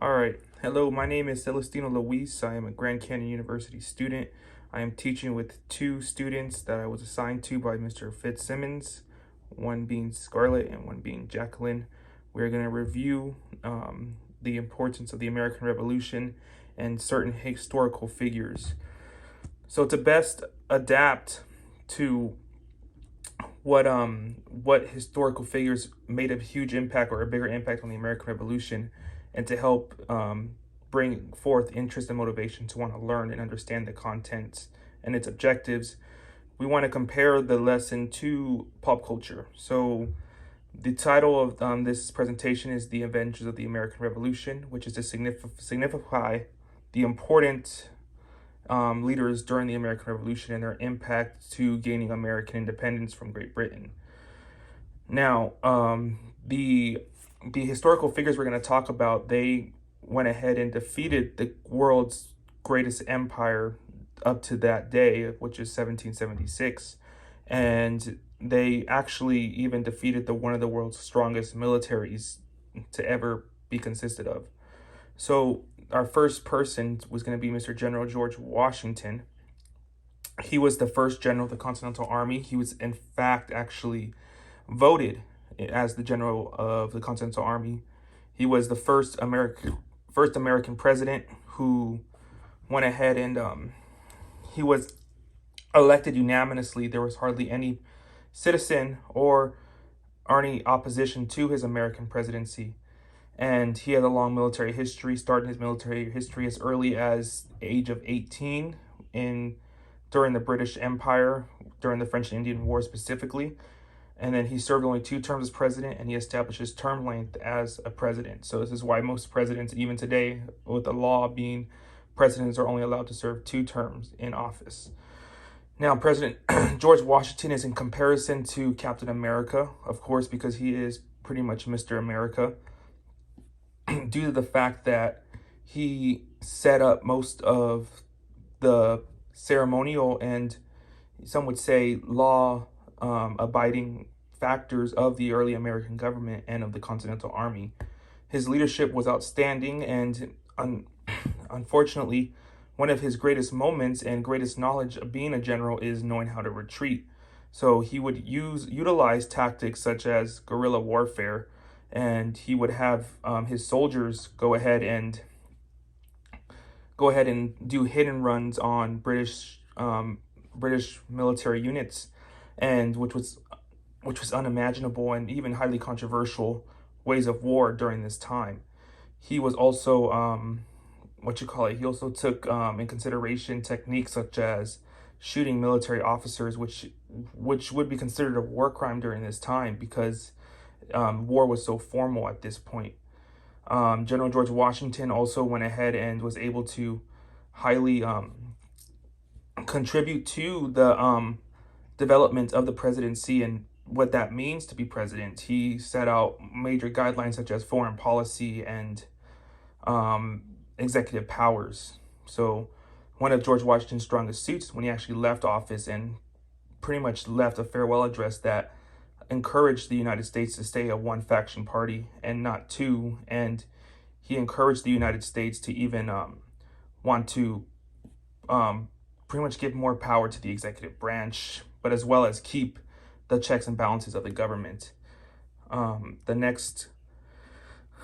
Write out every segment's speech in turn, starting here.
All right. Hello, my name is Celestino Luis. I am a Grand Canyon University student. I am teaching with two students that I was assigned to by Mr. Fitzsimmons, one being Scarlett and one being Jacqueline. We're going to review the importance of the American Revolution and certain historical figures. So to best adapt to what historical figures made a huge impact or a bigger impact on the American Revolution, and to help bring forth interest and motivation to want to learn and understand the contents and its objectives, we want to compare the lesson to pop culture. So the title of this presentation is The Adventures of the American Revolution, which is to signify the important leaders during the American Revolution and their impact to gaining American independence from Great Britain. Now, the historical figures we're going to talk about, they went ahead and defeated the world's greatest empire up to that day, which is 1776, and they actually even defeated one of the world's strongest militaries to ever be consisted of. So our first person was going to be Mr. General George Washington. He was the first general of the Continental Army. He was, in fact, actually voted as the general of the Continental Army. He was the first American president who went ahead and he was elected unanimously. There was hardly any citizen or any opposition to his American presidency. And he had a long military history, starting his military history as early as the age of 18 during the British Empire, during the French and Indian War specifically. And then he served only 2 terms as president, and he established his term length as a president. So this is why most presidents, even today, with the law being presidents are only allowed to serve 2 terms in office. Now, President George Washington is in comparison to Captain America, of course, because he is pretty much Mr. America, due to the fact that he set up most of the ceremonial and, some would say, law abiding factors of the early American government and of the Continental Army. His leadership was outstanding, and unfortunately, one of his greatest moments and greatest knowledge of being a general is knowing how to retreat. So he would utilize tactics such as guerrilla warfare, and he would have his soldiers go ahead and do hit and runs on British military units, and which was unimaginable and even highly controversial ways of war during this time. He was also he also took in consideration techniques such as shooting military officers, which would be considered a war crime during this time, because war was so formal at this point. General George Washington also went ahead and was able to highly contribute to the development of the presidency and what that means to be president. He set out major guidelines such as foreign policy and executive powers. So one of George Washington's strongest suits, when he actually left office and pretty much left a farewell address that encouraged the United States to stay a one faction party and not two, and he encouraged the United States to even want to pretty much give more power to the executive branch, but as well as keep the checks and balances of the government. The next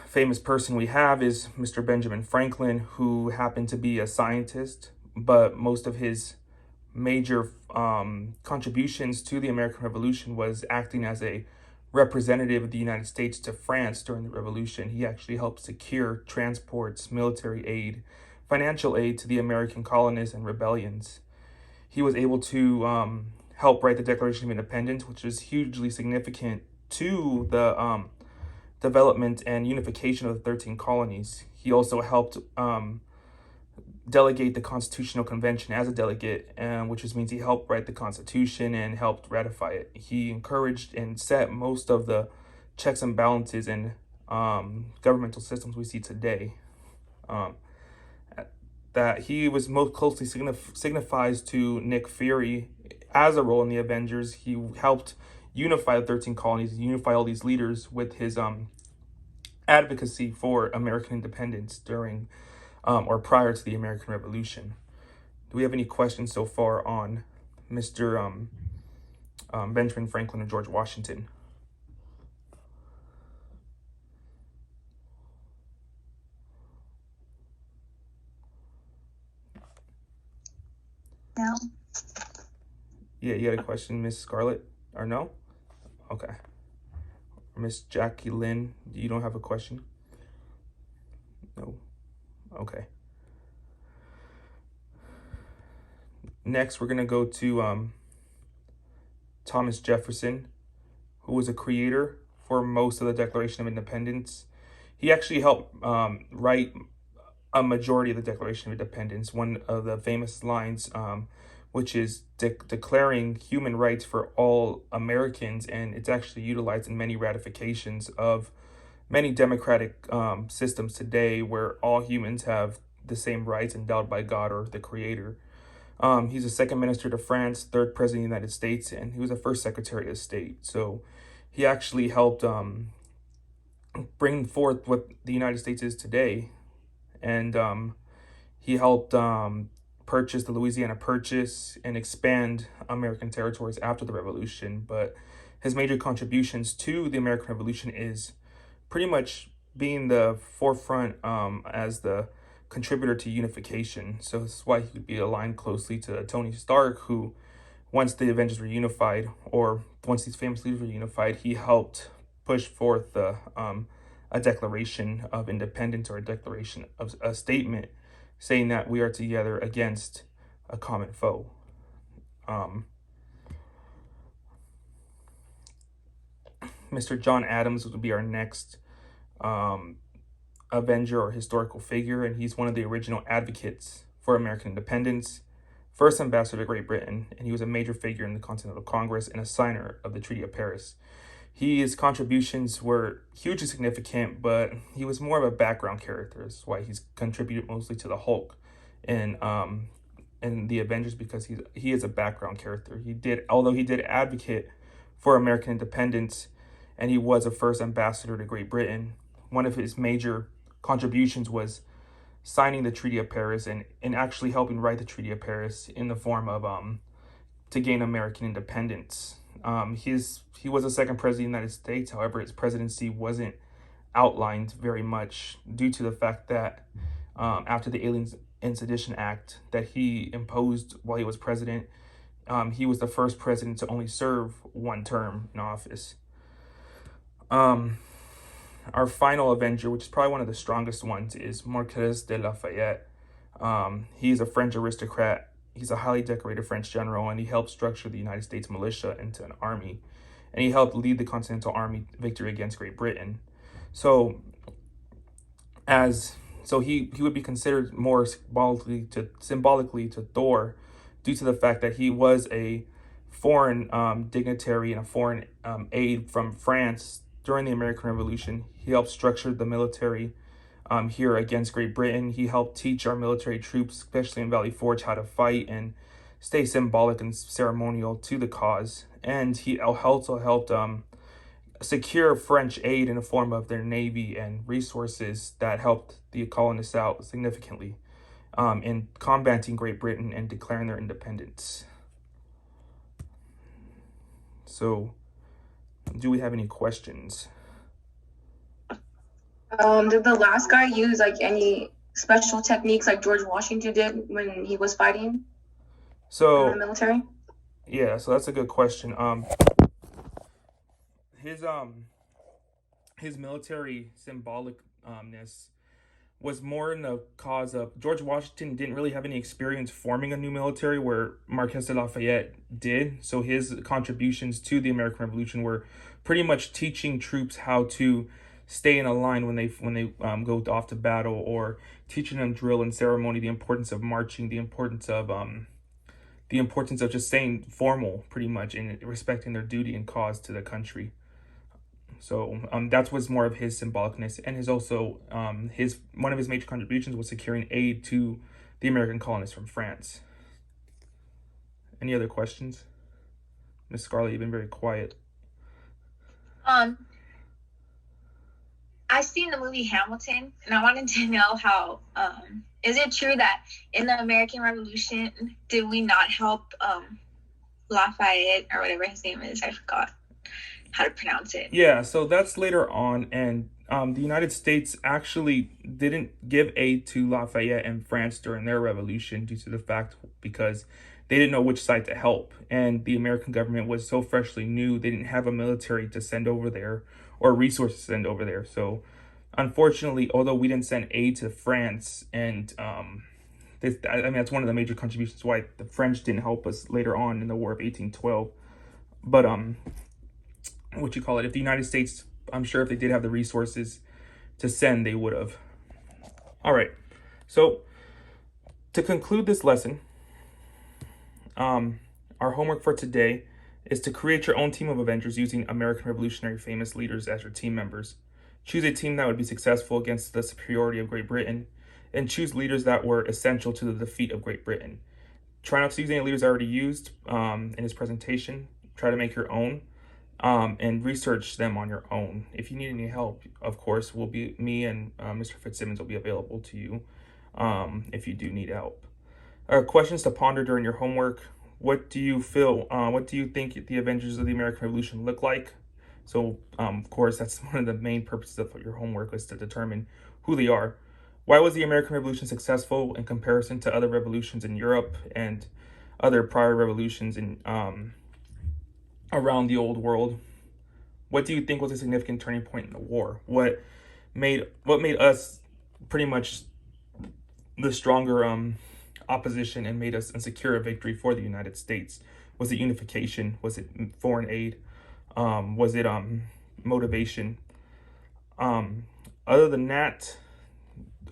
famous person we have is Mr. Benjamin Franklin, who happened to be a scientist, but most of his major contributions to the American Revolution was acting as a representative of the United States to France during the Revolution. He actually helped secure transports, military aid, financial aid to the American colonists and rebellions. He was able to help write the Declaration of Independence, which is hugely significant to the development and unification of the 13 colonies. He also helped delegate the Constitutional Convention as a delegate, which just means he helped write the Constitution and helped ratify it. He encouraged and set most of the checks and balances and governmental systems we see today. That he was most closely signifies to Nick Fury as a role in the Avengers. He helped unify the 13 colonies, unify all these leaders with his advocacy for American independence during or prior to the American Revolution. Do we have any questions so far on Mr. Benjamin Franklin or George Washington? No. Yeah, you had a question, Miss Scarlett, or no? Okay. Miss Jackie Lynn, you don't have a question? No. Okay. Next, we're gonna go to Thomas Jefferson, who was a creator for most of the Declaration of Independence. He actually helped write a majority of the Declaration of Independence. One of the famous lines, which is declaring human rights for all Americans, and it's actually utilized in many ratifications of many democratic systems today, where all humans have the same rights endowed by God or the Creator. He's the second minister to France, third president of the United States, and he was the first secretary of state. So he actually helped bring forth what the United States is today. And he helped purchase the Louisiana Purchase and expand American territories after the Revolution. But his major contributions to the American Revolution is pretty much being the forefront as the contributor to unification. So this is why he could be aligned closely to Tony Stark, who, once the Avengers were unified, or once these famous leaders were unified, he helped push forth a declaration of independence, or a declaration of a statement saying that we are together against a common foe. Mr. John Adams would be our next Avenger or historical figure, and he's one of the original advocates for American independence, first ambassador to Great Britain, and he was a major figure in the Continental Congress and a signer of the Treaty of Paris. His contributions were hugely significant, but he was more of a background character. That's why he's contributed mostly to the Hulk and the Avengers, because he is a background character. Although he did advocate for American independence, and he was a first ambassador to Great Britain. One of his major contributions was signing the Treaty of Paris and actually helping write the Treaty of Paris in the form of to gain American independence. He was the second president of the United States. However, his presidency wasn't outlined very much due to the fact that after the Aliens and Sedition Act that he imposed while he was president, he was the first president to only serve one term in office. Our final Avenger, which is probably one of the strongest ones, is Marquis de Lafayette. He's a French aristocrat. He's a highly decorated French general, and he helped structure the United States militia into an army. And he helped lead the Continental Army victory against Great Britain. So he would be considered more symbolically to Thor, due to the fact that he was a foreign dignitary and a foreign aide from France during the American Revolution. He helped structure the military here against Great Britain. He helped teach our military troops, especially in Valley Forge, how to fight and stay symbolic and ceremonial to the cause. And he also helped secure French aid in the form of their navy and resources that helped the colonists out significantly in combating Great Britain and declaring their independence. So, do we have any questions? Did the last guy use like any special techniques like George Washington did when he was fighting in the military? Yeah, so that's a good question. His military symbolicness was more in the cause of George Washington didn't really have any experience forming a new military, where Marquis de Lafayette did. So his contributions to the American Revolution were pretty much teaching troops how to stay in a line when they go off to battle, or teaching them drill and ceremony, the importance of marching, the importance of just staying formal, pretty much, and respecting their duty and cause to the country. So that was more of his symbolicness, and his also his one of his major contributions was securing aid to the American colonists from France. Any other questions? Miss Scarlett, you've been very quiet. I've seen the movie Hamilton, and I wanted to know how, is it true that in the American Revolution, did we not help Lafayette, or whatever his name is? I forgot how to pronounce it. Yeah, so that's later on, and the United States actually didn't give aid to Lafayette and France during their revolution due to the fact because they didn't know which side to help, and the American government was so freshly new they didn't have a military to send over there or resources to send over there. So, unfortunately, although we didn't send aid to France, and I mean that's one of the major contributions why the French didn't help us later on in the War of 1812. But what you call it, if the United States, I'm sure if they did have the resources to send, they would have. All right, so to conclude this lesson, our homework for today is to create your own team of Avengers using American Revolutionary famous leaders as your team members. Choose a team that would be successful against the superiority of Great Britain, and choose leaders that were essential to the defeat of Great Britain. Try not to use any leaders already used in his presentation. Try to make your own. And research them on your own. If you need any help, of course, me and Mr. Fitzsimmons will be available to you if you do need help. Questions to ponder during your homework. What do you feel? What do you think the Avengers of the American Revolution look like? So, of course, that's one of the main purposes of your homework is to determine who they are. Why was the American Revolution successful in comparison to other revolutions in Europe and other prior revolutions in around the old world? What do you think was a significant turning point in the war? What made us pretty much the stronger opposition and made us secure a victory for the United States? Was it unification? Was it foreign aid? Was it motivation? Other than that,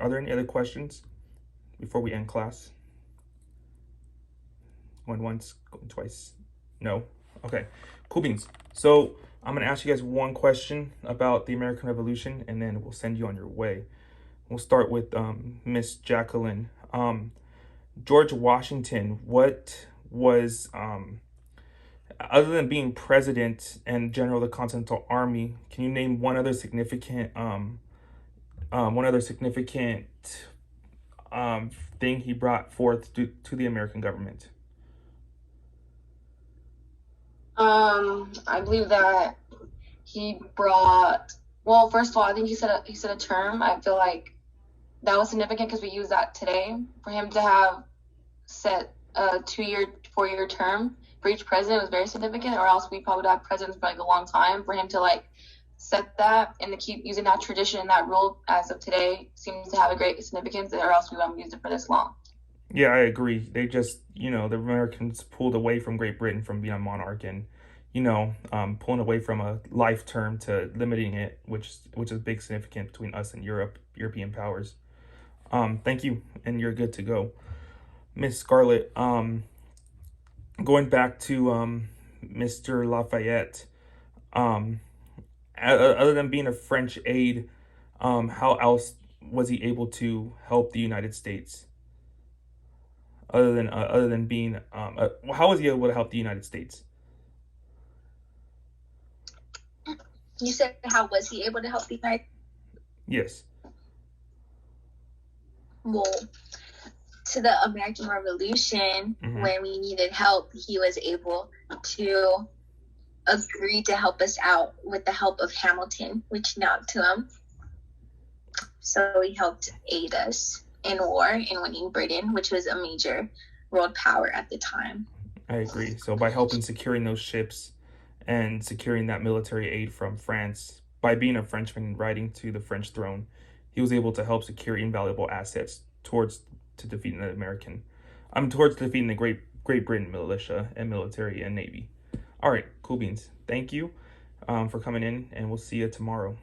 are there any other questions before we end class? Going once, going twice. No? Okay, cool beans. So I'm going to ask you guys one question about the American Revolution, and then we'll send you on your way. We'll start with Miss Jacqueline. George Washington, what was, other than being president and general of the Continental Army, can you name one other significant thing he brought forth to the American government? I believe that he brought. Well, first of all, I think he said a term. I feel like that was significant because we use that today. For him to have set a 2-year, 4-year term for each president was very significant. Or else we probably would have presidents for like a long time. For him to like set that and to keep using that tradition and that rule as of today seems to have a great significance. Or else we wouldn't use it for this long. Yeah, I agree. They just, the Americans pulled away from Great Britain from being a monarch and, pulling away from a life term to limiting it, which is big significant between us and European powers. Thank you, and you're good to go. Miss Scarlett, going back to Mr. Lafayette, other than being a French aide, how else was he able to help the United States? Other than being, how was he able to help the United States? You said how was he able to help the United? Yes. Well, to the American Revolution, when we needed help, he was able to agree to help us out with the help of Hamilton, reaching out to him. So he helped aid us in war and winning Britain, which was a major world power at the time. I agree. So by helping securing those ships and securing that military aid from France, by being a Frenchman riding to the French throne, he was able to help secure invaluable assets towards defeating the Great Britain militia and military and navy. All right, cool beans. Thank you for coming in, and we'll see you tomorrow.